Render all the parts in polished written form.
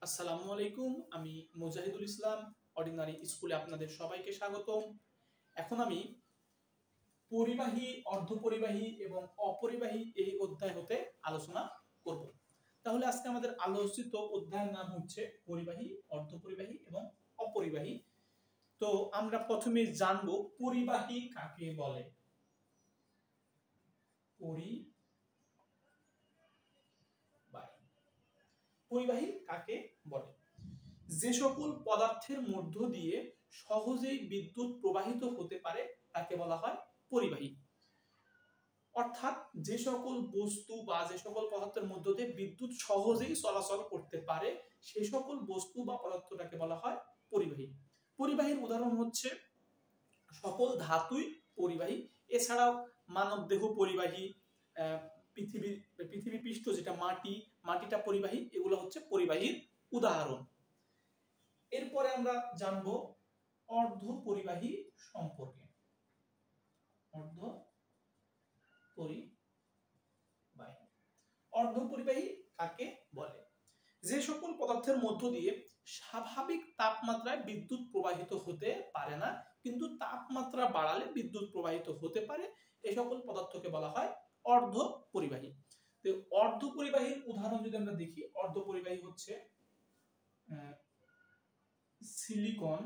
আসসালামু আলাইকুম। আমি মুজাহিদুল ইসলাম অর্ডিনারি স্কুলে আপনাদের সবাইকে স্বাগতম। এখন আমি পরিবাহী, অর্ধপরিবাহী এবং অপরিবাহী এই অধ্যায় হতে আলোচনা করব। তাহলে আজকে আমাদের আলোচিত অধ্যায়ের নাম হচ্ছে পরিবাহী, অর্ধপরিবাহী এবং অপরিবাহী। তো আমরা প্রথমে জানব পরিবাহী কাকে বলে। পরিবাহী কাকে বলে? যে সকল পদার্থের মধ্য দিয়ে সহজেই বিদ্যুৎ প্রবাহিত হতে পারে তাকে বলা হয় পরিবাহী। অর্থাৎ যে সকল বস্তু বা যে সকল পদার্থের মধ্য দিয়ে বিদ্যুৎ সহজেই চলাচল করতে পারে সেই সকল বস্তু বা পদার্থটাকে বলা হয় পরিবাহী। পরিবাহীর উদাহরণ হচ্ছে সকল ধাতুই পরিবাহী। এছাড়াও মানব দেহ পরিবাহী, পৃথিবী পৃষ্ঠ যেটা মাটিটা পরিবাহী। এগুলো হচ্ছে পরিবাহীর উদাহরণ। এরপরে আমরা জানব অর্ধপরিবাহী সম্পর্কে। অর্ধপরিবাহী কাকে বলে? যে সকল পদার্থের মধ্য দিয়ে স্বাভাবিক তাপমাত্রায় বিদ্যুৎ প্রবাহিত হতে পারে না, কিন্তু তাপমাত্রা বাড়ালে বিদ্যুৎ প্রবাহিত হতে পারে, এই সকল পদার্থকে বলা হয় অর্ধপরিবাহী। তো অর্ধপরিবাহীর উদাহরণ যদি আমরা দেখি, অর্ধপরিবাহী হচ্ছে সিলিকন,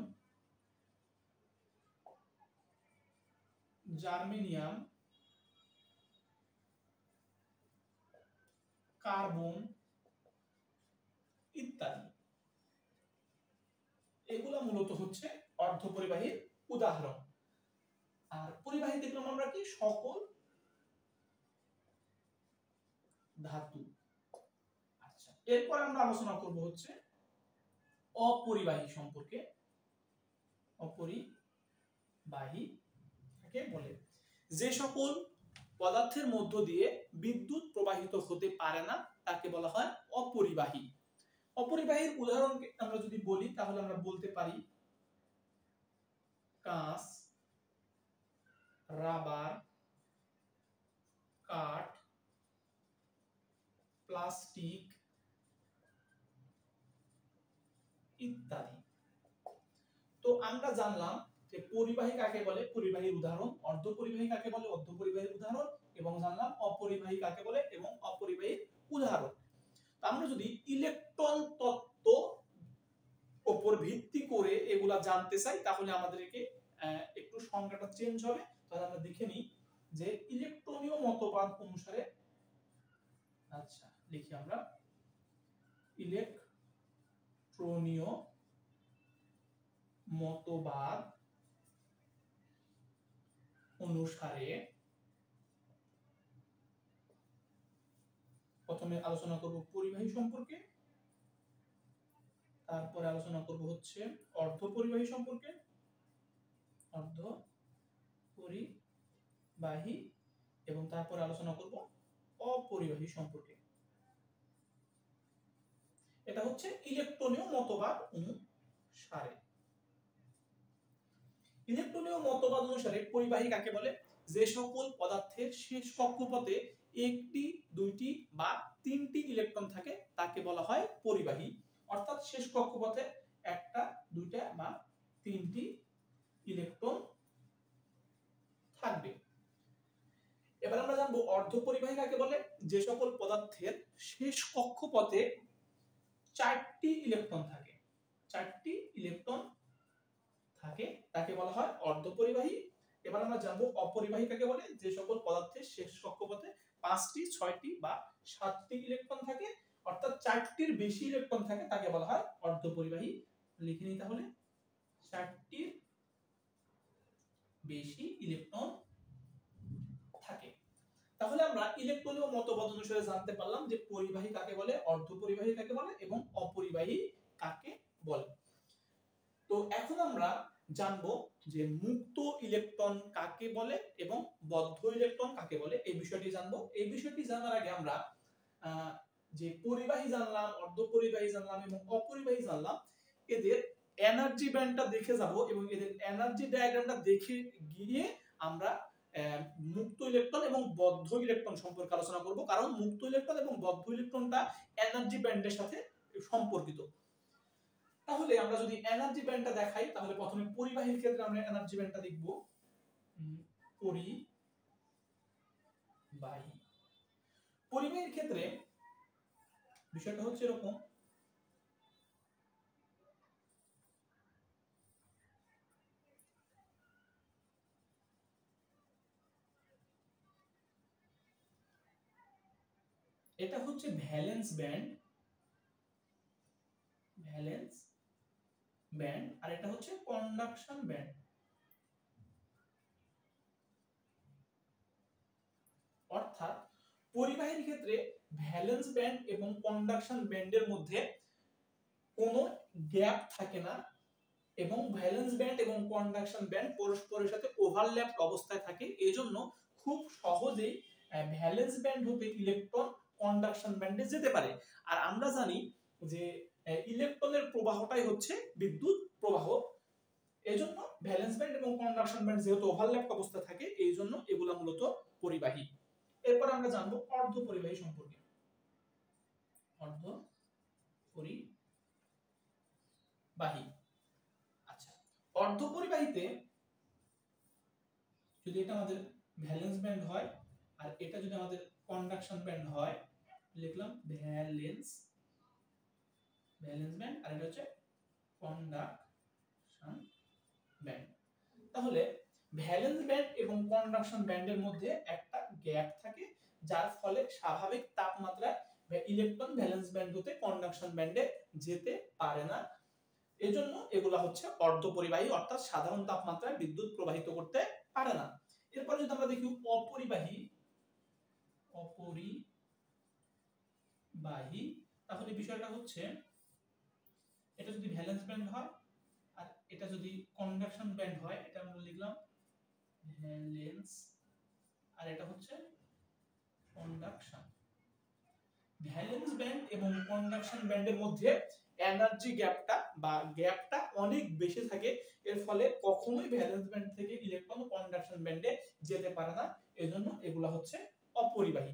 জার্মেনিয়াম, কার্বন ইত্যাদি। এগুলো মূলত হচ্ছে অর্ধপরিবাহীর উদাহরণ। আর পরিবাহী দেখলাম আমরা কি সকল ধাতু। আচ্ছা, এরপর আমরা আলোচনা করব হচ্ছে অপরিবাহী সম্পর্কে। অপরিবাহী কাকে বলে? যে সকল পদার্থের মধ্য দিয়ে বিদ্যুৎ প্রবাহিত হতে পারে না তাকে বলা হয় অপরিবাহী। অপরিবাহীর উদাহরণ আমরা যদি বলি তাহলে আমরা বলতে পারি কাঁচ, রাবার, কাঠ, প্লাস্টিক ইত্যাদি। তো আমরা জানলাম যে পরিবাহী কাকে বলে, পরিবাহীর উদাহরণ, অর্ধপরিবাহী কাকে বলে, অর্ধপরিবাহীর উদাহরণ, এবং জানলাম অপরিবাহী কাকে বলে এবং অপরিবাহীর উদাহরণ। আমরা যদি ইলেকট্রন তত্ত্ব উপর ভিত্তি করে এগুলা জানতে চাই তাহলে আমাদেরকে একটু সংজ্ঞাটা চেঞ্জ হবে। তাহলে আমরা দেখে নিই যে ইলেকট্রনীয় মতবাদ অনুসারে, আচ্ছা লিখি আমরা, ইলেকট্রনীয় মতবাদ অনুসারে প্রথমে আলোচনা করব পরিবাহী সম্পর্কে, তারপরে আলোচনা করব হচ্ছে অর্ধপরিবাহী সম্পর্কে, অর্ধপরিবাহী, এবং তারপরে আলোচনা করব অপরিবাহী সম্পর্কে। এটা হচ্ছে ইলেকট্রনীয় মতবাদ অনুসারে। ইলেকট্রনীয় মতবাদ অনুসারে পরিবাহী কাকে বলে? যে সকল পদার্থের শেষ কক্ষপথে একটি, দুইটি বা তিনটি ইলেকট্রন থাকে তাকে বলা হয় পরিবাহী। অর্থাৎ শেষ কক্ষপথে একটা, দুইটা বা তিনটি ইলেকট্রন থাকবে। এবার আমরা জানবো অর্ধপরিবাহী কাকে বলে? যে সকল পদার্থের শেষ কক্ষপথে চারটি ইলেকট্রন থাকে, চারটি ইলেকট্রন থাকে তাকে বলা হয় অর্ধপরিবাহী। এবার আমরা জানবো অপরিবাহী কাকে বলে? যে সকল পদার্থের শেষ কক্ষপথে পাঁচটি, ছয়টি বা সাতটি ইলেকট্রন থাকে, অর্থাৎ চারটির বেশি ইলেকট্রন থাকে তাকে বলা হয় অর্ধপরিবাহী। লিখে নিই তাহলে, চারটির বেশি ইলেকট্রন থাকে। তাহলে আমরা ইলেকট্রনীয় মতবাদ অনুসারে জানতে পারলাম যে পরিবাহী কাকে বলে, অর্ধপরিবাহী কাকে বলে এবং অপরিবাহী কাকে বলে। তো এখন আমরা জানবো যে মুক্ত ইলেকট্রন কাকে বলে এবং বদ্ধ ইলেকট্রন কাকে বলে, এই বিষয়টি জানবো। এই বিষয়টি জানার আগে আমরা যে পরিবাহী জানলাম, অর্ধপরিবাহী জানলাম এবং অপরিবাহী জানলাম, এদের এনার্জি ব্যান্ডটা দেখে যাব এবং এদের এনার্জি ডায়াগ্রামটা দেখে গিয়ে আমরা মুক্ত ইলেকট্রন এবং বদ্ধ ইলেকট্রন সম্পর্কে আলোচনা করব। কারণ মুক্ত ইলেকট্রন এবং বদ্ধ ইলেকট্রনটা এনার্জি ব্যান্ডের সাথে সম্পর্কিত। তাহলে আমরা যদি এনার্জি ব্যান্ডটা দেখাই, তাহলে প্রথমে পরিবাহীর ক্ষেত্রে আমরা এনার্জি ব্যান্ডটা দেখব। পরিবাহীর ক্ষেত্রে বিষয়টা হচ্ছে এরকম, এটা হচ্ছে ভ্যালেন্স ব্যান্ড, আর এটা হচ্ছে কন্ডাকশন ব্যান্ড। অর্থাৎ পরিবাহীর ক্ষেত্রে ভ্যালেন্স ব্যান্ড এবং কন্ডাকশন ব্যান্ডের মধ্যে কোনো গ্যাপ থাকে না, এবং ভ্যালেন্স ব্যান্ড এবং কন্ডাকশন ব্যান্ড পরস্পরের সাথে ওভারল্যাপ অবস্থায় থাকে। এজন্য খুব সহজেই ভ্যালেন্স ব্যান্ড হতে ইলেকট্রন কন্ডাকশন ব্যান্ডে যেতে পারে। আর আমরা জানি যে ইলেকট্রনের প্রবাহটাই হচ্ছে বিদ্যুৎ প্রবাহ। এজন্য ভ্যালেন্স ব্যান্ড এবং কন্ডাকশন ব্যান্ড যেহেতু ওভারল্যাপ অবস্থায় থাকে, এই জন্য এগুলা মূলত পরিবাহী। এরপর আমরা জানবো অর্ধ পরিবাহী সম্পর্কে। অর্ধ পরিবাহী, আচ্ছা, অর্ধ পরিবাহীতে যদি এটা আমাদের ভ্যালেন্স ব্যান্ড হয় আর এটা যদি আমাদের কন্ডাকশন ব্যান্ড হয়, লিখলাম ভ্যালেন্স ব্যান্ড আর এটা হচ্ছে কন্ডাকশন ব্যান্ড। তাহলে ভ্যালেন্স ব্যান্ড এবং কন্ডাকশন ব্যান্ডের মধ্যে একটা গ্যাপ থাকে, যার ফলে স্বাভাবিক তাপমাত্রায় ইলেকট্রন ভ্যালেন্স ব্যান্ড হতে কন্ডাকশন ব্যান্ডে যেতে পারে না। এজন্য এগুলা হচ্ছে অর্ধ পরিবাহী, অর্থাৎ সাধারণ তাপমাত্রায় বিদ্যুৎ প্রবাহিত করতে পারে না। এরপর যদি আমরা দেখি অপরিবাহী, তাহলে বিষয়টা হচ্ছে এটা যদি ভ্যালেন্স ব্যান্ড হয় আর এটা যদি কন্ডাকশন ব্যান্ড হয়, এটা আমরা লিখলাম ভ্যালেন্স আর এটা হচ্ছে কন্ডাকশন। ভ্যালেন্স ব্যান্ড এবং কন্ডাকশন ব্যান্ডের মধ্যে এনার্জি গ্যাপটা অনেক বেশি থাকে। এর ফলে কখনোই ভ্যালেন্স ব্যান্ড থেকে ইলেকট্রন কন্ডাকশন ব্যান্ডে যেতে পারে না। এজন্য এগুলা হচ্ছে অপরিবাহী।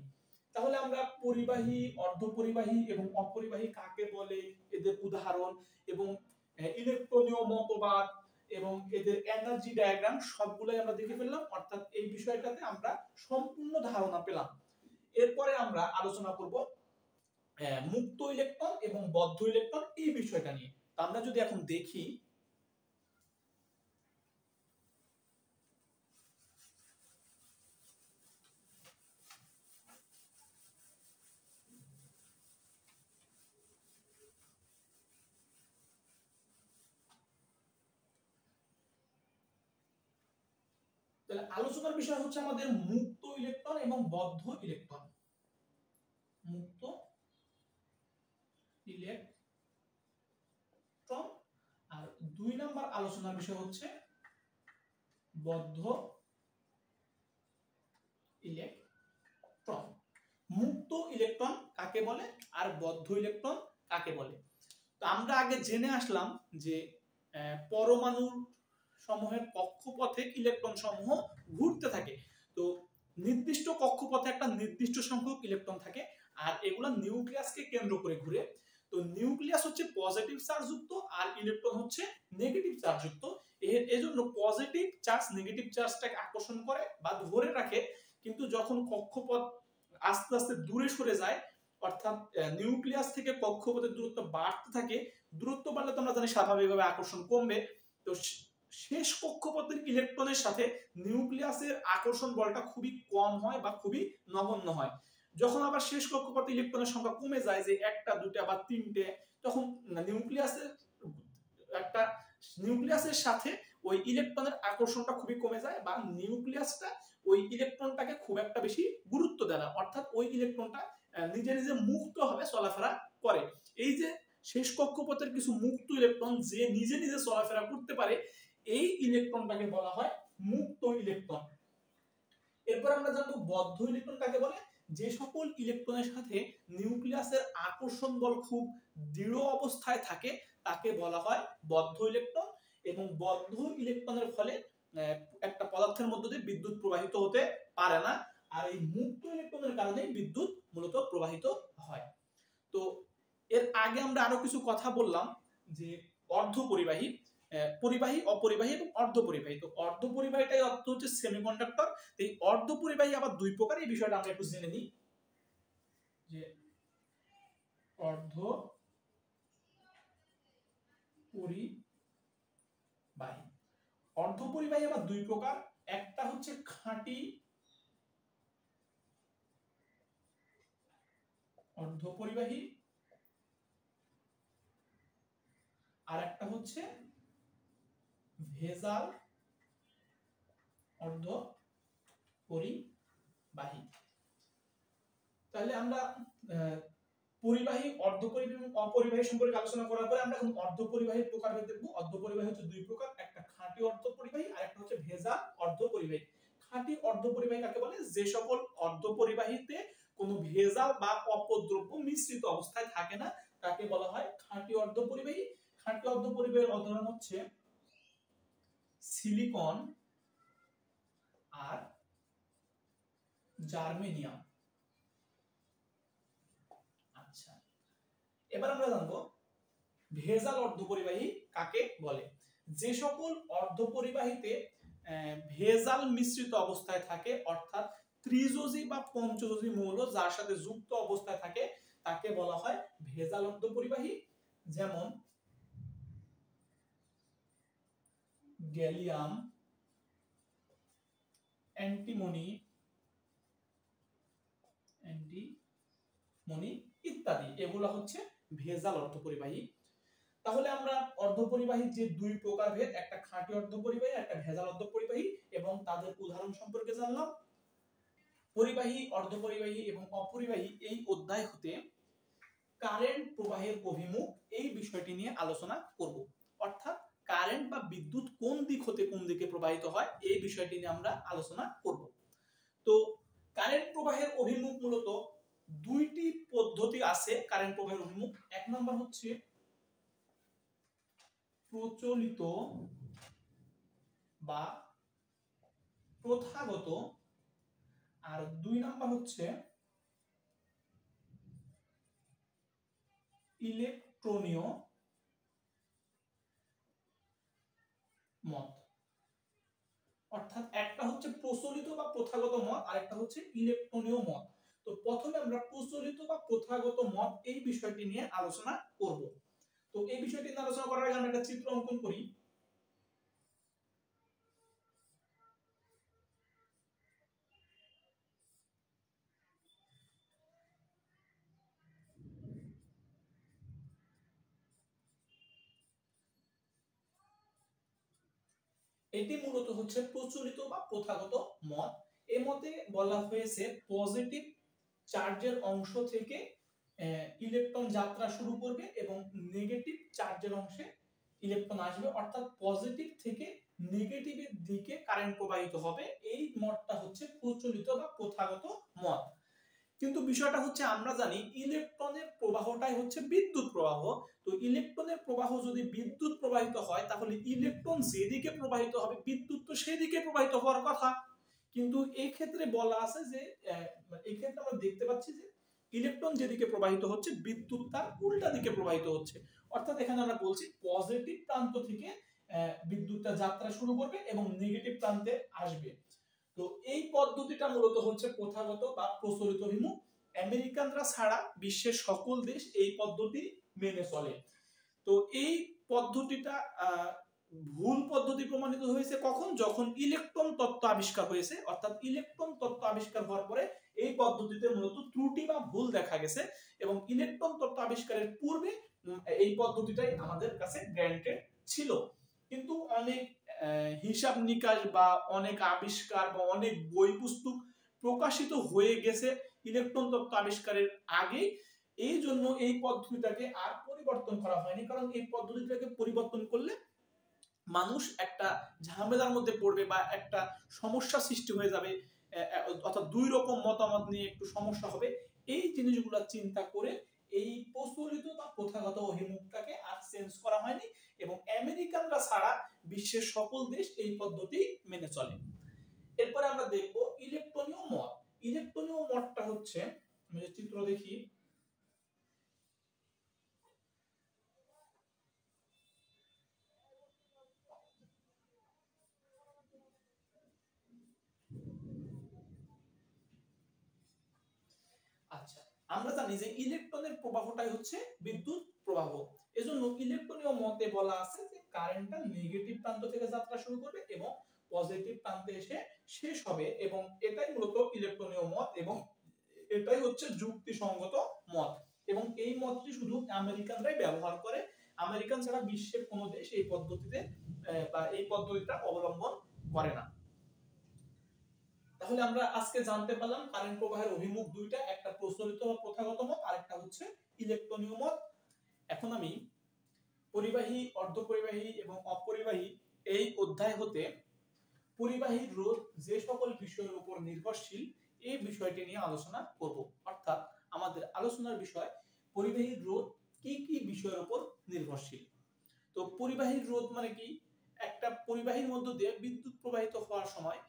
তাহলে আমরা পরিবাহী, অর্ধপরিবাহী এবং অপরিবাহী কাকে বলে, এদের উদাহরণ এবং ইলেকট্রনীয় মতবাদ এবং এদের এনার্জি ডায়াগ্রাম সবগুলোই আমরা দেখে ফেললাম। অর্থাৎ এই বিষয়টাতে আমরা সম্পূর্ণ ধারণা পেলাম। এরপরে আমরা আলোচনা করব মুক্ত ইলেকট্রন এবং বদ্ধ ইলেকট্রন এই বিষয়টা নিয়ে। আমরা যদি এখন দেখি, তাহলে আলোচনার বিষয় হচ্ছে আমাদের মুক্ত ইলেকট্রন এবং বদ্ধ ইলেকট্রন। মুক্ত ইলেকট্রন আর 2 নাম্বার আলোচনার বিষয় হচ্ছে বদ্ধ ইলেকট্রন। মুক্ত ইলেকট্রন কাকে বলে আর বদ্ধ ইলেকট্রন কাকে বলে? তো আমরা আগে জেনে আসলাম যে পরমাণু সমূহের কক্ষপথে ইলেকট্রন সমূহ ঘুরতে থাকে। তো নির্দিষ্ট কক্ষপথে একটা নির্দিষ্ট সংখ্যক ইলেকট্রন থাকে আর এগুলা নিউক্লিয়াসকে কেন্দ্র করে ঘুরে। তো নিউক্লিয়াস হচ্ছে পজিটিভ চার্জ যুক্ত আর ইলেকট্রন হচ্ছে নেগেটিভ চার্জ যুক্ত। এজন্য পজিটিভ চার্জ নেগেটিভ চার্জটাকে আকর্ষণ করে বা ধরে রাখে, কিন্তু যখন কক্ষপথ আস্তে আস্তে দূরে সরে যায়, অর্থাৎ নিউক্লিয়াস থেকে কক্ষপথের দূরত্ব বাড়তে থাকে, দূরত্ব বাড়লে তো আমরা জানি স্বাভাবিকভাবে আকর্ষণ কমবে। তো শেষ কক্ষপথের ইলেকট্রনের সাথে নিউক্লিয়াসের আকর্ষণ বলটা খুবই কম হয় বা খুবই নগণ্য হয়। যখন আবার শেষ কক্ষপথে ইলেকট্রনের সংখ্যা কমে যায়, যে একটা, দুটা বা তিনটে, তখন নিউক্লিয়াসের সাথে ওই ইলেকট্রনের আকর্ষণটা খুবই কমে যায় বা নিউক্লিয়াসটা ওই ইলেকট্রনটাকে খুব একটা বেশি গুরুত্ব দেয় না, অর্থাৎ ওই ইলেকট্রনটা নিজে নিজে মুক্তভাবে চলাফেরা করে। এই যে শেষ কক্ষপথের কিছু মুক্ত ইলেকট্রন যে নিজে নিজে চলাফেরা করতে পারে, এই ইলেকট্রনটাকে বলা হয় মুক্ত ইলেকট্রন। এরপর আমরা জানবো বদ্ধ ইলেকট্রন কাকে বলে। যে সকল ইলেকট্রনের সাথে নিউক্লিয়াসের আকর্ষণ বল খুব দৃঢ় অবস্থায় থাকে তাকে বলা হয় বদ্ধ ইলেকট্রন। এবং বদ্ধ ইলেকট্রনের ফলে একটা পদার্থের মধ্য দিয়ে বিদ্যুৎ প্রবাহিত হতে পারে না, আর এই মুক্ত ইলেকট্রনের কারণে বিদ্যুৎ মূলত প্রবাহিত হয়। তো এর আগে আমরা আরো কিছু কথা বললাম যে অর্ধপরিবাহী, পরিবাহী, অপরিবাহী এবং অর্ধপরিবাহী। তো অর্ধপরিবাহীটাই অর্থ হচ্ছে সেমিকন্ডাক্টর। এই অর্ধপরিবাহী আবার দুই প্রকার, এই বিষয়টা আমরা একটু জেনে নিই যে অর্ধপরিবাহী। অর্ধপরিবাহী আবার দুই প্রকার, একটা হচ্ছে খাঁটি অর্ধপরিবাহী আর একটা হচ্ছে ভেজাল অর্ধপরিবাহী। তাহলে আমরা পরিবাহী, অর্ধপরিবাহী এবং অপরিবাহী সম্পর্কে আলোচনা করার পরে আমরা এখন অর্ধপরিবাহীর প্রকারভেদ দেখব। অর্ধপরিবাহী হচ্ছে দুই প্রকার, একটা খাঁটি অর্ধপরিবাহী আর একটা হচ্ছে ভেজাল অর্ধপরিবাহী। খাঁটি অর্ধপরিবাহী কাকে বলে? যে সকল অর্ধপরিবাহীতে কোনো ভেজাল বা অপদ্রব্য মিশ্রিত অবস্থায় থাকে না, তাকে বলা হয় খাঁটি অর্ধপরিবাহী। খাঁটি অর্ধপরিবাহীর উদাহরণ হচ্ছে সিলিকন আর জার্মেনিয়াম। আচ্ছা, এবার আমরা জানবো ভেজাল অর্ধপরিবাহী কাকে বলে। যে সকল অর্ধপরিবাহীতে ভেজাল মিশ্রিত অবস্থায় থাকে, অর্থাৎ ত্রিযোজী বা পঞ্চযোজী মৌল যার সাথে যুক্ত অবস্থায় থাকে, তাকে বলা হয় ভেজাল অর্ধপরিবাহী। যেমন গ্যালিয়াম, অ্যান্টিমনি ইত্যাদি, এগুলো হচ্ছে ভেজাল অর্ধপরিবাহী। তাহলে আমরা অর্ধপরিবাহীর যে দুই প্রকারভেদ, একটা খাঁটি অর্ধপরিবাহী, একটা ভেজাল অর্ধপরিবাহী, এবং তাদের উদাহরণ সম্পর্কে জানলাম। পরিবাহী, অর্ধপরিবাহী এবং অপরিবাহী এই অধ্যায় হতে কারেন্ট প্রবাহের অভিমুখ এই বিষয়টি নিয়ে আলোচনা করব। অর্থাৎ কারেন্ট বা বিদ্যুৎ কোন দিক হতে কোন দিকে প্রবাহিত হয় এই বিষয়টি নিয়ে আমরা আলোচনা করব। তো কারেন্ট প্রবাহের অভিমুখ মূলত দুইটি পদ্ধতি আছে কারেন্ট প্রবাহের অভিমুখ। এক নম্বর হচ্ছে প্রচলিত বা প্রথাগত, আর দুই নাম্বার হচ্ছে ইলেকট্রনীয় মত। অর্থাৎ একটা হচ্ছে প্রচলিত বা প্রথাগত মত আর একটা হচ্ছে ইলেকট্রনীয় মত। তো প্রথমে আমরা প্রচলিত বা প্রথাগত মত এই বিষয়টি নিয়ে আলোচনা করব। তো এই বিষয়টি নিয়ে আলোচনা করার আগে আমরা একটা চিত্র অঙ্কন করি। এটি মূলত হচ্ছে প্রচলিত বা প্রথাগত মত। এই মতে বলা হয়েছে পজিটিভ চার্জের অংশ থেকে ইলেকট্রন যাত্রা শুরু করবে এবং নেগেটিভ চার্জের অংশে ইলেকট্রন আসবে, অর্থাৎ পজিটিভ থেকে নেগেটিভের দিকে কারেন্ট প্রবাহিত হবে। এই মতটা হচ্ছে প্রচলিত বা প্রথাগত মত। কিন্তু বিষয়টা হচ্ছে আমরা জানি ইলেকট্রনের প্রবাহটাই হচ্ছে বিদ্যুৎ প্রবাহ। তো ইলেকট্রনের প্রবাহ যদি বিদ্যুৎ প্রবাহিত হয়, তাহলে ইলেকট্রন যেদিকে প্রবাহিত হবে বিদ্যুৎ তো সেদিকে প্রবাহিত হওয়ার কথা। কিন্তু এই ক্ষেত্রে বলা আছে যে এই ক্ষেত্রে আমরা দেখতে পাচ্ছি যে ইলেকট্রন যেদিকে প্রবাহিত হচ্ছে বিদ্যুৎ তার উল্টা দিকে প্রবাহিত হচ্ছে। অর্থাৎ এখানে আমরা বলছি পজিটিভ প্রান্ত থেকে বিদ্যুৎটা যাত্রা শুরু করবে এবং নেগেটিভ প্রান্তে আসবে। তো এই পদ্ধতিটা মূলত হচ্ছে প্রথাগত বা প্রচলিত অভিমুখ। আমেরিকানরা ছাড়া বিশ্বের সকল দেশ এই পদ্ধতি মেনে চলে। তো এই পদ্ধতিটা ভুল পদ্ধতি প্রমাণিত হয়েছে কখন? যখন ইলেকট্রন তত্ত্ব আবিষ্কার হয়েছে। অর্থাৎ ইলেকট্রন তত্ত্ব আবিষ্কার হওয়ার পরে এই পদ্ধতিতে মূলত ত্রুটি বা ভুল দেখা গেছে, এবং ইলেকট্রন তত্ত্ব আবিষ্কারের পূর্বে এই পদ্ধতিটাই আমাদের কাছে গ্যারান্টেড ছিল। কিন্তু অনেক হিসাব নিকাশ বা অনেক আবিষ্কার বা অনেক বই পুস্তক প্রকাশিত হয়ে গেছে ইলেকট্রন তত্ত্ব আবিষ্কারের আগে, এই জন্য এই পদ্ধতিটাকে আর পরিবর্তন করা হয়নি। কারণ এই পদ্ধতিটাকে পরিবর্তন করলে মানুষ একটা ঝামেলার মধ্যে পড়বে বা একটা সমস্যা সৃষ্টি হয়ে যাবে, অর্থাৎ দুই রকম মতামত নিয়ে একটু সমস্যা হবে। এই জিনিসগুলো চিন্তা করে এই প্রচলিত বা প্রথাগত অভিমুখটাকে আর চেঞ্জ করা হয়নি, এবং আমেরিকানরা ছাড়া বিশ্বের সকল দেশ এই পদ্ধতি মেনে চলে। এরপরে আমরা দেখব ইলেকট্রনীয় মত। ইলেকট্রনীয় মতটা হচ্ছে, আমি যে চিত্র দেখি, আমরা জানি যে ইলেকট্রনের প্রবাহটাই হচ্ছে বিদ্যুৎ প্রবাহ। এজন্য ইলেকট্রনীয় মতে বলা আছে যে কারেন্টটা নেগেটিভ প্রান্ত থেকে যাত্রা শুরু করবে এবং পজিটিভ প্রান্তে এসে শেষ হবে, এবং এটাই মূলত ইলেকট্রনীয় মত এবং এটাই হচ্ছে যুক্তিসঙ্গত মত। এবং এই মতটি শুধু আমেরিকানরাই ব্যবহার করে, আমেরিকান ছাড়া বিশ্বের কোনো দেশ এই পদ্ধতিতে বা এই পদ্ধতিটা অবলম্বন করে না। তাহলে আমরা আজকে জানতে পারলাম কারেন্ট প্রবাহের অভিমুখ দুইটা, একটা প্রচলিত বা প্রথাগত মত, আরেকটা হচ্ছে ইলেকট্রনীয় মত। এখন আমি পরিবাহী, অর্ধপরিবাহী এবং অপরিবাহী এই অধ্যায় হতে পরিবাহীর রোধ যে সকল বিষয়ের উপর নির্ভরশীল এই বিষয়টি নিয়ে আলোচনা করব। অর্থাৎ আমাদের আলোচনার বিষয় পরিবাহীর রোধ কি কি বিষয়ের উপর নির্ভরশীল। তো পরিবাহীর রোধ মানে কি? একটা পরিবাহীর মধ্য দিয়ে বিদ্যুৎ প্রবাহিত হওয়ার সময়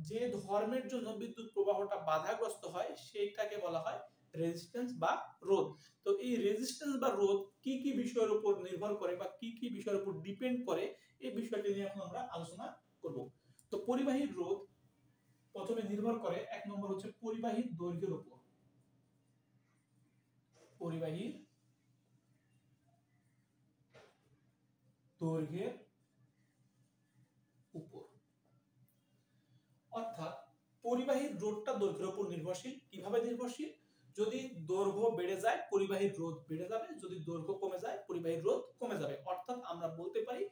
যে ধর্মের জন্য বিদ্যুৎ প্রবাহটা বাধাগ্রস্ত হয় সেইটাকে বলা হয় রেজিস্ট্যান্স বা রোধ। তো এই রেজিস্ট্যান্স বা রোধ কি কি বিষয়ের উপর নির্ভর করে বা কি কি বিষয়ের উপর ডিপেন্ড করে এই বিষয়টি নিয়ে এখন আমরা আলোচনা করব। তো পরিবাহীর রোধ প্রথমে নির্ভর করে, এক নম্বর হচ্ছে পরিবাহীর দৈর্ঘ্যের উপর। পরিবাহীর দৈর্ঘ্যের উপর, অর্থাৎ পরিবাহীর রোধটা দৈর্ঘ্যের উপর নির্ভরশীল। কিভাবে নির্ভরশীল? যদি দৈর্ঘ্য বেড়ে যায় পরিবাহীর রোধ বেড়ে যাবে, যদি দৈর্ঘ্য কমে যায় পরিবাহীর রোধ কমে যাবে। অর্থাৎ আমরা বলতে পারি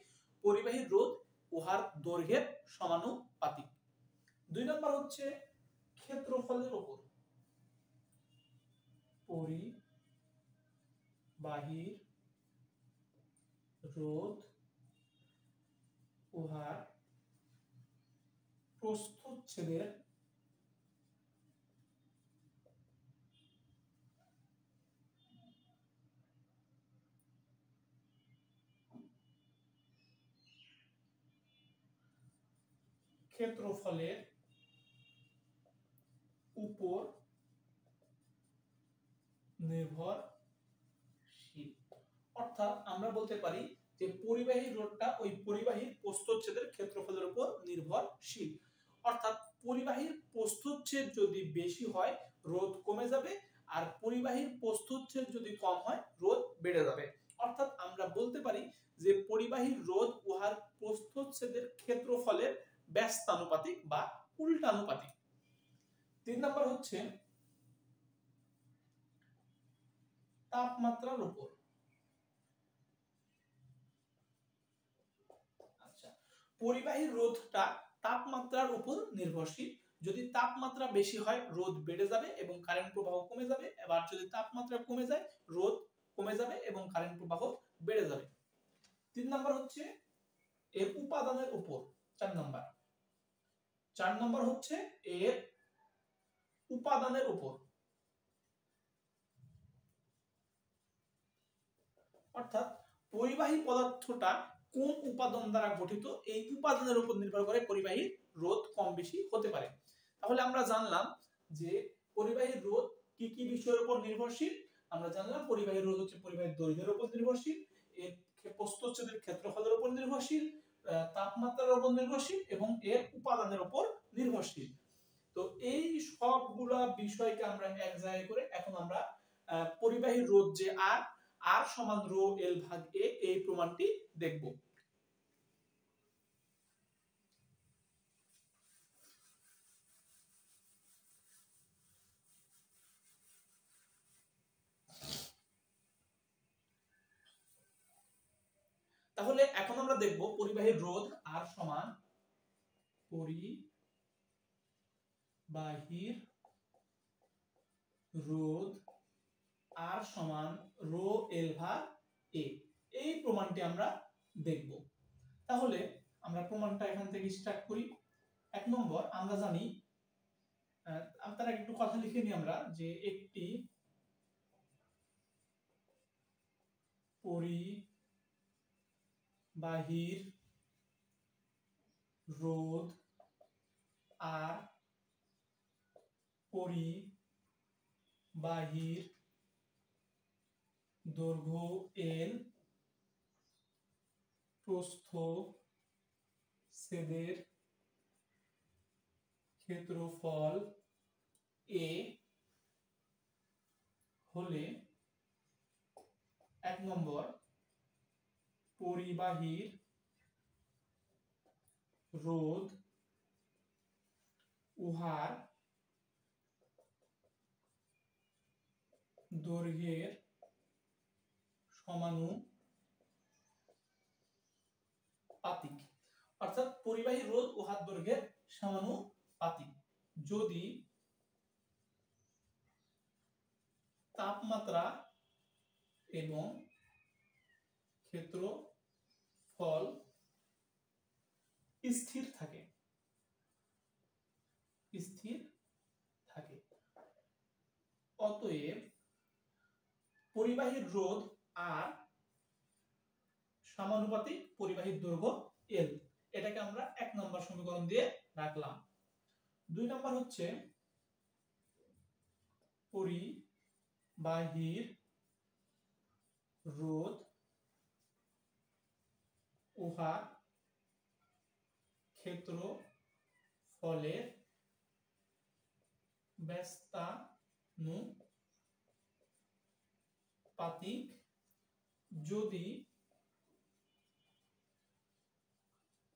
পরিবাহীর রোধ উহার দৈর্ঘ্যের সমানুপাতিক। দুই নম্বর হচ্ছে ক্ষেত্রফলের উপর। পরিবাহীর রোধ উহার প্রস্থচ্ছেদের ক্ষেত্রফলের উপর নির্ভরশীল। অর্থাৎ আমরা বলতে পারি যে পরিবাহীর রোধটা ওই পরিবাহীর প্রস্থচ্ছেদের ক্ষেত্রফলের উপর নির্ভরশীল। অর্থাৎ পরিবাহীর প্রস্থচ্ছেদ যদি বেশি হয় রোধ কমে যাবে, আর পরিবাহীর প্রস্থচ্ছেদ যদি কম হয় রোধ বেড়ে যাবে। অর্থাৎ আমরা বলতে পারি যে পরিবাহীর রোধ উহার প্রস্থচ্ছেদের ক্ষেত্রফলের ব্যস্তানুপাতিক বা উল্টানুপাতিক। তিন নম্বর হচ্ছে তাপমাত্রার উপর। আচ্ছা, পরিবাহীর রোধটা তাপমাত্রার উপর নির্ভরশীল। যদি তাপমাত্রা বেশি হয় রোধ বেড়ে যাবে এবং কারেন্ট প্রবাহ কমে যাবে, এবার যদি তাপমাত্রা কমে যায় রোধ কমে যাবে এবং কারেন্ট প্রবাহ বেড়ে যাবে। তিন নম্বর হচ্ছে এর উপাদানের উপর। চার নম্বর হচ্ছে এর উপাদানের উপর, অর্থাৎ পরিবাহী পদার্থটা কোন উপাদান দ্বারা গঠিত এই উপাদানের উপর নির্ভর করে পরিবাহীর রোধ কম বেশি হতে পারে। তাহলে আমরা জানলাম যে পরিবাহীর রোধ কি কি বিষয়ের উপর নির্ভরশীল। আমরা জানলাম পরিবাহীর রোধ হচ্ছে পরিবাহীর দৈর্ঘ্যের উপর নির্ভরশীল, এর প্রস্থচ্ছেদের ক্ষেত্রফলের উপর নির্ভরশীল, তাপমাত্রার উপর নির্ভরশীল এবং এর উপাদানের উপর নির্ভরশীল। তো এই সবগুলা বিষয়কে আমরা এক জায়গায় করে এখন আমরা পরিবাহীর রোধ যে আর সমান রো এল ভাগ এ এই প্রমাণটি দেখব। তাহলে এখন আমরা দেখব পরিবাহীর রোধ আর সমান পরিবাহীর রোধ আর সমান রো এল ভাগ এ এই প্রমাণটি আমরা দেখব। তাহলে আমরা প্রমাণটা এখান থেকে স্টার্ট করি। এক নম্বর আমরা জানি, আপনারা একটু কথা লিখে নিই আমরা, যে একটি পরিবাহীর রোধ আর পরিবাহীর দৈর্ঘ্য এল, প্রস্থচ্ছেদের ক্ষেত্রফল এ হলে 1 নম্বর পরিবাহীর রোধ উহার দৈর্ঘ্যের সমানুপাতিক। অর্থাৎ পরিবাহী রোধ উহার দৈর্ঘ্যের সমানুপাতিক যদি তাপমাত্রা এবং ক্ষেত্রফল স্থির থাকে। অতএব পরিবাহীর রোধ আর সমানুপাতিক পরিবাহীর দৈর্ঘ্য L। এটাকে আমরা 1 নম্বর সমীকরণ দিয়ে রাখলাম। 2 নম্বর হচ্ছে পরিবাহীর রোধ উহার ক্ষেত্রফলের ব্যস্তানুপাতিক যদি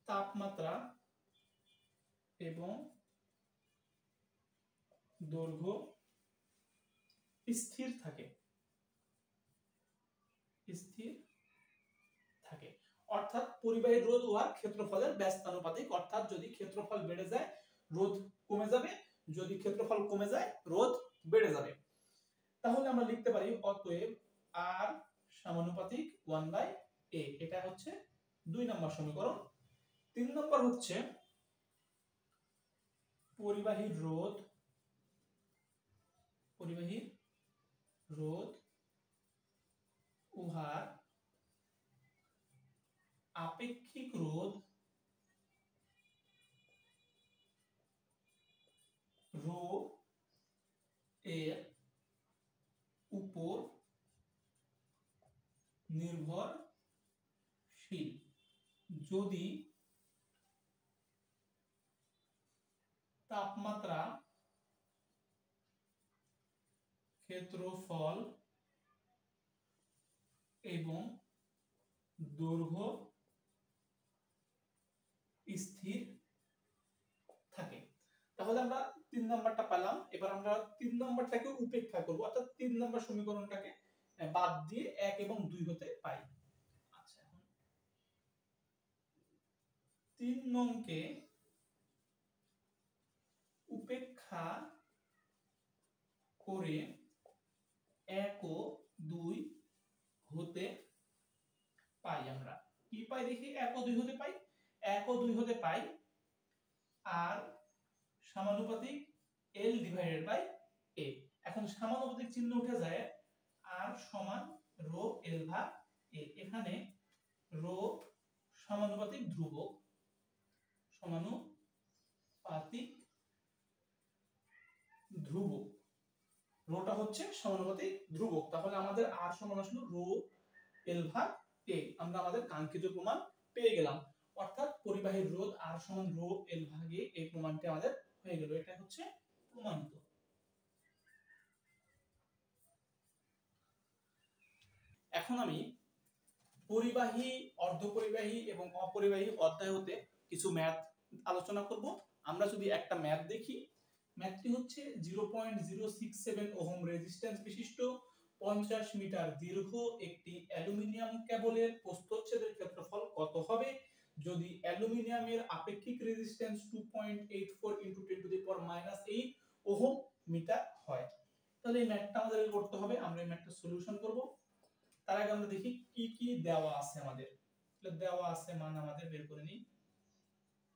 তাপমাত্রা এবং দৈর্ঘ্য স্থির থাকে। অর্থাৎ পরিবাহীর রোধ উহার ক্ষেত্রফলের ব্যস্তানুপাতিক। অর্থাৎ যদি ক্ষেত্রফল বেড়ে যায় রোধ কমে যাবে, যদি ক্ষেত্রফল কমে যায় রোধ বেড়ে যাবে। তাহলে আমরা লিখতে পারি অতএব R সমানুপাতিক 1/a। এটা হচ্ছে 2 নম্বর সমীকরণ। 3 নম্বর হচ্ছে পরিবাহীর রোধ উহার আপেক্ষিক রোধ রো এর উপর নির্ভরশীল যদি তাপমাত্রা, ক্ষেত্রফল এবং দৈর্ঘ্য স্থির থাকে। তাহলে আমরা 3 নম্বরটা পেলাম। এবার আমরা 3 নম্বরটাকে উপেক্ষা করব, অর্থাৎ 3 নম্বর সমীকরণটাকে বাদ দিয়ে 1 এবং 2 হতে পাই। আচ্ছা, এখন 3 নংকে উপেক্ষা করে 1 ও 2 হতে পাই। আমরা কি পাই দেখি? 1 ও 2 হতে পাই। 1 ও 2 হতে পাই আর সমানুপাতিক L ডিভাইডেড বাই A। এখন সমানুপাতিক চিহ্ন উঠে যায়, R সমান রো L ভাগ A। এখানে রো সমানুপাতিক ধ্রুবক, রোটা হচ্ছে সমানুপাতিক ধ্রুবক। তাহলে আমাদের R সমান আসলো রো L ভাগ A। আমরা আমাদের কাঙ্ক্ষিত প্রমাণ পেয়ে গেলাম। অর্থাৎ পরিবাহীর রোধ R সমান রো L ভাগ A, এই প্রমাণটি আমাদের হয়ে গেল। এটা হচ্ছে প্রমাণিত। এখন আমি পরিবাহী, অর্ধপরিবাহী এবং অপরিবাহী অধ্যায় হতে কিছু ম্যাথ আলোচনা করব। আমরা যদি একটা ম্যাথ দেখি, ম্যাথটি হচ্ছে 0.067 ওহম রেজিস্ট্যান্স বিশিষ্ট 50 মিটার দীর্ঘ একটি অ্যালুমিনিয়াম কেবলের প্রস্থচ্ছেদের ক্ষেত্রফল কত হবে যদি অ্যালুমিনিয়ামের আপেক্ষিক রেজিস্ট্যান্স 2.84 × 10⁻⁸ ওহম মিটার হয়। তাহলে এই ম্যাথটা আমাদের করতে হবে। আমরা এই ম্যাথটা সলিউশন করব। তার আগে আমরা দেখি কি কি দেওয়া আছে আমাদের। দেওয়া আছে মান আমাদের বের করে নিই।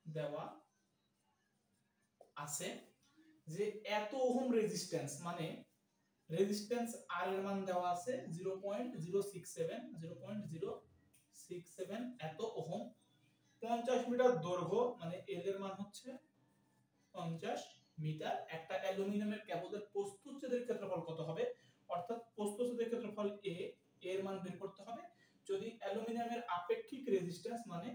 দেওয়া আছে যে এত ওহম রেজিস্ট্যান্স, মানে রেজিস্ট্যান্স R এর মান দেওয়া আছে 0.067 এত ওহম। 50 মিটার দৈর্ঘ্য, মানে L এর মান হচ্ছে 50 মিটার। একটা অ্যালুমিনিয়ামের কেবলের প্রস্থচ্ছেদের ক্ষেত্রফল কত হবে, অর্থাৎ প্রস্থচ্ছেদের ক্ষেত্রফল A এর মান বের করতে হবে। যদি অ্যালুমিনিয়ামের আপেক্ষিক রেজিস্ট্যান্স মানে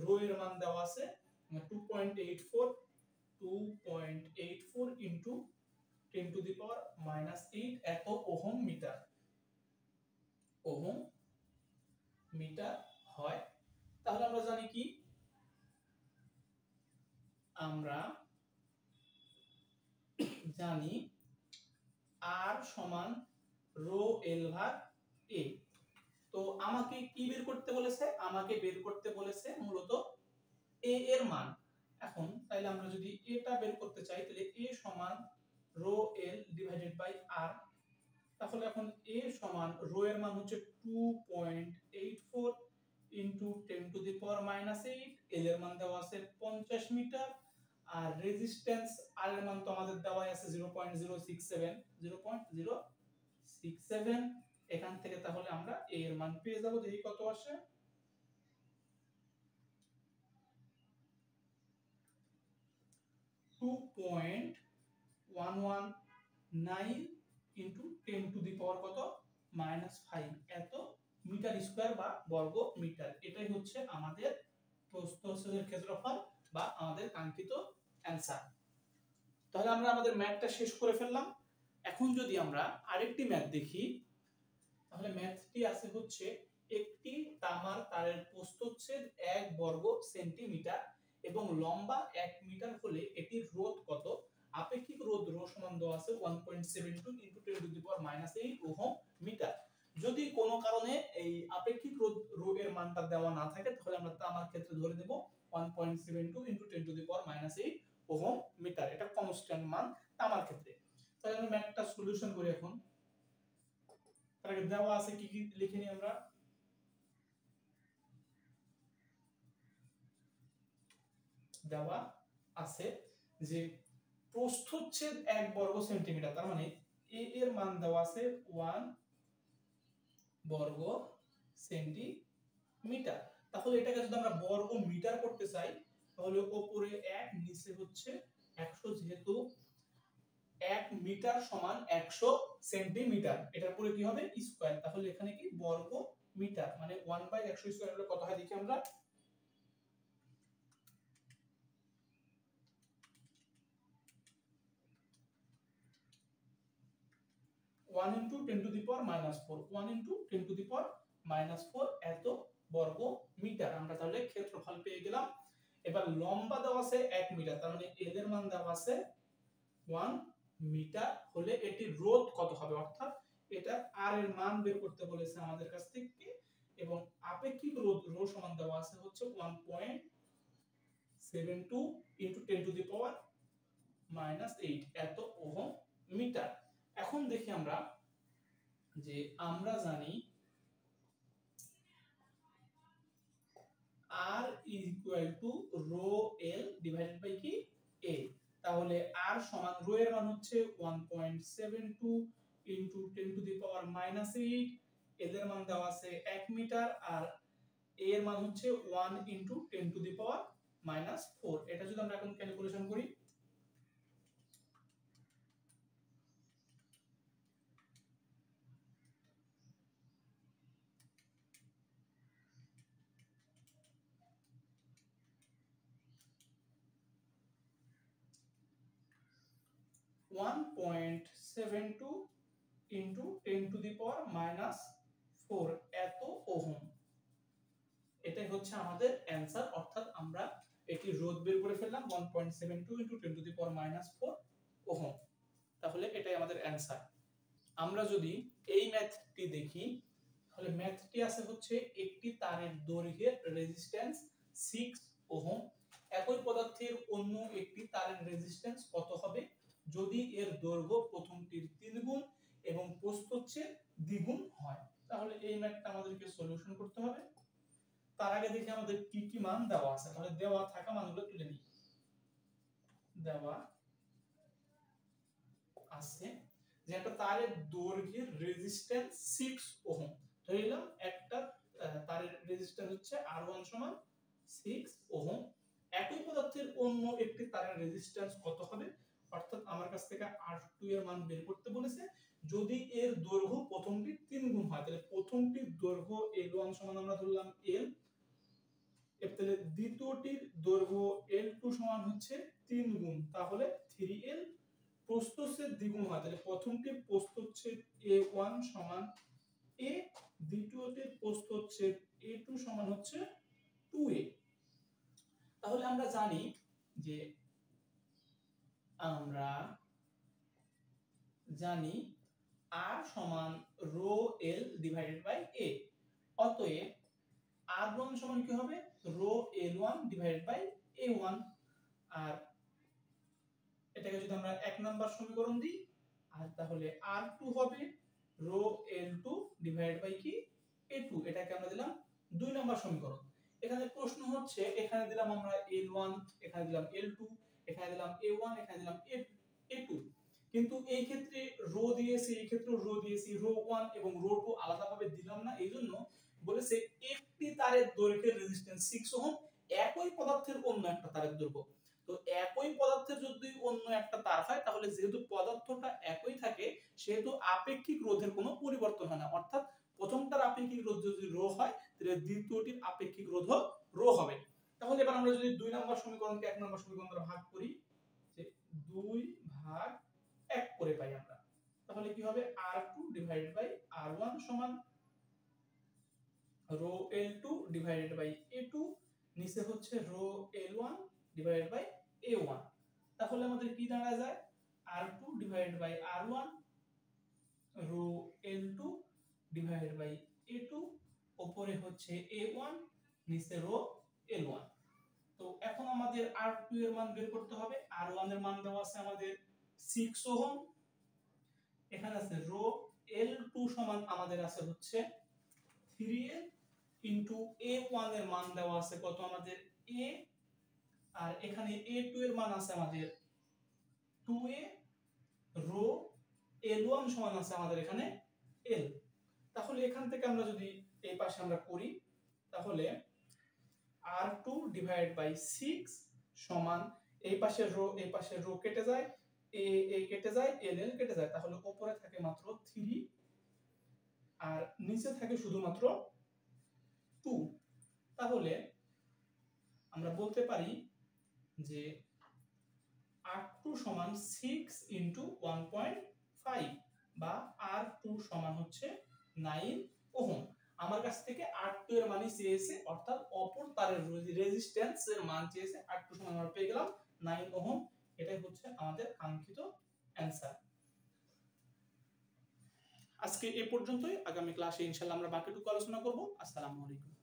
রো এর মান দেওয়া আছে 2.84 × 10 টু দি পাওয়ার -8 এত ওহম মিটার হয়। তাহলে আমরা জানি কি, আমরা জানি R সমান রো এল ভাগ এ। তো আমাকে কি বের করতে বলেছে? আমাকে বের করতে বলেছে মূলত এ এর মান। এখন তাইলে আমরা যদি এটা বের করতে চাই, তাহলে এ সমান রো এল ডিভাইডেড বাই আর। তাহলে এখন এ সমান রো এর মান হচ্ছে 2.84 ইনটু 10 টু দি পাওয়ার -8, এল এর মান দেওয়া আছে 50 মিটার, আর রেজিস্ট্যান্স আর এর মান তো আমাদের দেওয়া আছে 0.067। এখান থেকে তাহলে আমরা এ এর মান পেয়ে যাব, দেখি কত আসে। 2.119 ইনটু 10 টু দি পাওয়ার কত -5 এত মিটার স্কয়ার বা বর্গ মিটার। এটাই হচ্ছে আমাদের প্রস্থচ্ছেদের ক্ষেত্রফল বা আমাদের কাঙ্ক্ষিত অ্যানসার। তাহলে আমরা আমাদের ম্যাথটা শেষ করে ফেললাম। এখন যদি আমরা আরেকটি ম্যাথ দেখি, তাহলে ম্যাথটি আছে হচ্ছে একটি তামার তারের প্রস্থচ্ছেদ 1 বর্গ সেন্টিমিটার এবং লম্বা 1 মিটার হলে এটির রোধ কত? আপেক্ষিক রোধ রো সমান দেওয়া আছে 1.72 × 10 to the power -8 ohm meter. যদি কোনো কারণে এই আপেক্ষিক রোধ রো এর মানটা দেওয়া না থাকে, তাহলে আমরা তামার ক্ষেত্রে ধরে দেব 1.72 × 10 to the power -8 ohm meter. এটা কনস্ট্যান্ট মান তামার ক্ষেত্রে। তাহলে আমরা ম্যাথটা সলিউশন করি। এখন তার আগে দেওয়া আছে কি কি লিখে নিই আমরা। দেওয়া আছে যে প্রস্থচ্ছেদ 1 বর্গ সেন্টিমিটার, তার মানে এ এর মান দেওয়া আছে 1 বর্গ সেন্টিমিটার। তাহলে এটাকে যদি আমরা বর্গ মিটার করতে চাই, তাহলে উপরে 1 নিচে হচ্ছে 100, যেহেতু 1 মিটার সমান 100 সেন্টিমিটার, এটার পরে কি হবে স্কয়ার। তাহলে এখানে কি বর্গ মিটার মানে 1/100 স্কয়ার হলে কত হয় দেখি আমরা। 1 × 10 to the power -4, 1 × 10 to the পাওয়ার -4 এত বর্গ মিটার। আমরা তাহলে ক্ষেত্রফল পেয়ে গেলাম। এবার লম্বা দেওয়া আছে 1 মিটার, তার মানে এল এর মান দেওয়া আছে 1 মিটার হলে এটি রোধ কত হবে, অর্থাৎ এটা আর এর মান বের করতে বলেছে আমাদের কাছ থেকে। এবং আপেক্ষিক রোধ রো সমান দেওয়া আছে হচ্ছে 1.72 × 10 টু দি পাওয়ার -8 এত ওহম মিটার। এখন দেখি আমরা যে আমরা জানি R = rho L divided by কি a। তাহলে R সমান রো এর মান হচ্ছে 1.72 × 10 টু দি পাওয়ার -8, এল এর মান দেওয়া আছে 1 মিটার, আর a এর মান হচ্ছে 1 × 10 টু দি পাওয়ার -4। এটা যদি আমরা এখন ক্যালকুলেশন করি, 1.72 × 10 টু দি পাওয়ার -4 এত ওহম। এটাই হচ্ছে আমাদের অ্যানসার, অর্থাৎ আমরা এটি রোধ বের করে ফেললাম 1.72 × 10 টু দি পাওয়ার -4 ওহম। তাহলে এটাই আমাদের অ্যানসার। আমরা যদি এই ম্যাথটি দেখি, তাহলে ম্যাথটি আছে হচ্ছে একটি তারের দৈর্ঘ্যের রেজিস্ট্যান্স 6 ওহম। একই পদার্থের অন্য একটি তারের রেজিস্ট্যান্স কত হবে যদি এর দৈর্ঘ্য প্রথমটির 3 গুণ এবং প্রস্থচ্ছেদ দ্বিগুণ হয়। তাহলে এই ম্যাথটা আমাদেরকে সলিউশন করতে হবে। তার আগে দেখি আমাদের কি কি মান দেওয়া আছে, তাহলে দেওয়া থাকা মানগুলো তুলে নিই। দেওয়া আছে যে একটা তারের দৈর্ঘ্যের রেজিস্ট্যান্স 6 ওহম। ধরে নিলাম একটা তারের রেজিস্ট্যান্স হচ্ছে R1 সমান 6 ওহম। একই পদার্থের অন্য একটি তারের রেজিস্ট্যান্স কত হবে, অর্থাৎ আমার কাছ থেকে R2 এর মান বের করতে বলেছে যদি এর দৈর্ঘ্য প্রথমটির 3 গুণ হয়। তাহলে প্রথমটির দৈর্ঘ্য L1 সমান আমরা ধরলাম L, তাহলে দ্বিতীয়টির দৈর্ঘ্য L2 সমান হচ্ছে 3 গুণ, তাহলে 3L, প্রস্থচ্ছেদ দ্বিগুণ হয় তাহলে প্রথমটির প্রস্থচ্ছেদ a1 সমান a, দ্বিতীয়টির প্রস্থচ্ছেদ a2 সমান হচ্ছে 2a। তাহলে আমরা জানি r সমান rho l divided by a, অতএব r1 সমান কি হবে rho l1 divided by a1। আর এটাকে যদি আমরা 1 নাম্বার সমীকরণ দিই, আর তাহলে r2 হবে রো l2 ডিভাইডেড বাই কি a2, এটাকে আমরা দিলাম 2 নাম্বার সমীকরণ। এখানে প্রশ্ন হচ্ছে এখানে দিলাম আমরা l1, এখানে দিলাম l2, এখানে দিলাম a1, এখানে দিলাম a2, কিন্তু এই ক্ষেত্রে রো দিয়েছি, এই ক্ষেত্রে রো দিয়েছি, রো 1 এবং রো 2 আলাদাভাবে দিলাম না, এইজন্য বলেছে একটি তারের দৈর্ঘ্যের রেজিস্ট্যান্স 6 ওহম, একই পদার্থের অন্য একটা তারের দৈর্ঘ্য। তো একই পদার্থের যদি অন্য একটা তার হয় তাহলে যেহেতু পদার্থটা একই থাকে সেহেতু আপেক্ষিক রোধের কোনো পরিবর্তন হয় না, অর্থাৎ প্রথমটার আপেক্ষিক রোধ যদি রো হয় তাহলে দ্বিতীয়টির আপেক্ষিক রোধও রো হবে। তাহলে এবার আমরা যদি 2 নাম্বার সমীকরণকে 1 নাম্বার সমীকরণ দ্বারা ভাগ করি, যে 2 ভাগ 1 করে পাই আমরা, তাহলে কি হবে r2 ডিভাইডেড বাই r1 সমান rho l2 divided by a2, নিচে হচ্ছে rho l1 divided by a1। তাহলে আমাদের কি দাঁড়া যায় r2 divided by r1 rho l2 divided by a2, উপরে হচ্ছে a1, নিচে রো l1। তো এখন আমাদের r2 এর মান বের করতে হবে। r1 এর মান দেওয়া আছে আমাদের 6 ওহম, এখানে আছে রো l2 সমান আমাদের আছে হচ্ছে 3a, ইনটু a1 এর মান দেওয়া আছে কত আমাদের a, আর এখানে a2 এর মান আছে আমাদের 2a, রো l1 সমান আছে আমাদের এখানে l। তাহলে এখান থেকে আমরা যদি এই পাশে আমরা করি তাহলে r2 ডিভাইড বাই 6 সমান এই পাশের রো কেটে যায়, a কেটে যায়, l কেটে যায়, তাহলে উপরে থাকে মাত্র 3 আর নিচে থাকে শুধুমাত্র 2। তাহলে আমরা বলতে পারি যে r2 সমান 6 ইনটু 1.5 বা r2 সমান হচ্ছে 9 ওহম। আমার কাছ থেকে r2 এর মানই চেয়েছে, অর্থাৎ অপর তারের রেজিস্ট্যান্স এর মান চেয়েছে, r2 সমান আমরা পেয়ে গেলাম 9 ওহম। এটাই হচ্ছে আমাদের কাঙ্ক্ষিত অ্যানসার। আজকে এই পর্যন্তই, আগামী ক্লাসে ইনশাআল্লাহ আমরা বাকিটুকু আলোচনা করব। আসসালামু আলাইকুম।